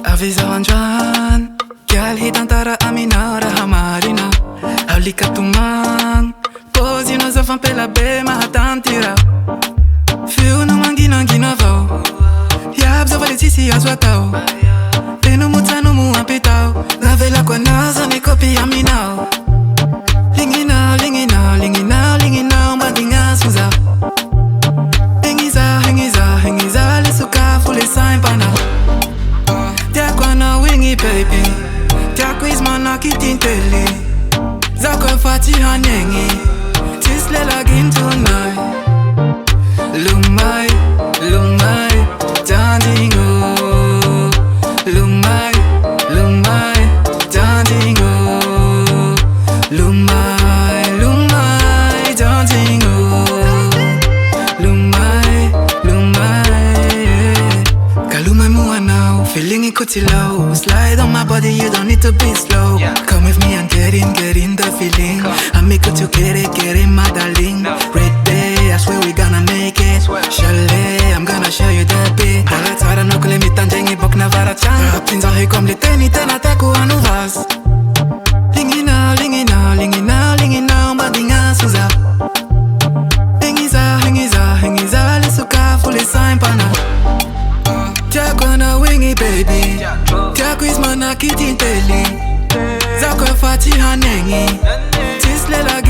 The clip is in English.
Avizahan Gal hitantara amina raha marina Aulika tumang Pozino zafan pela be mahatantira Feo no mangina vao Yab zavale sisi azwatao Peno mutano mu apitao Lavela kwa naza ni kopi aminao Lingina Mbadinga suza Hengiza Lesuka fule saimpana Tiakwana wingi baby Tiakwiz mana kitintele Zakwe fati hanyengi Tislela gin tonight Lumai Dandingo Lumai Dandingo Lumai Dandingo Lumai Kalumai mua now Feeling it kuti low Slide on my body, you don't need to be slow Come with me and get in the feeling I make it to get it, my darling Right there, I swear we gonna make it Chalet, I'm gonna show you that bit Dala tsara no kulimitan jengi bok na varachan Pinza hei kom liteni tena taku anu vas Lingina Mbadinga suza Hengiza Lesuka fule saimpana Tiakwana wingi baby Tiakwiz mana kitintele Zakwe fati hanengi Tislela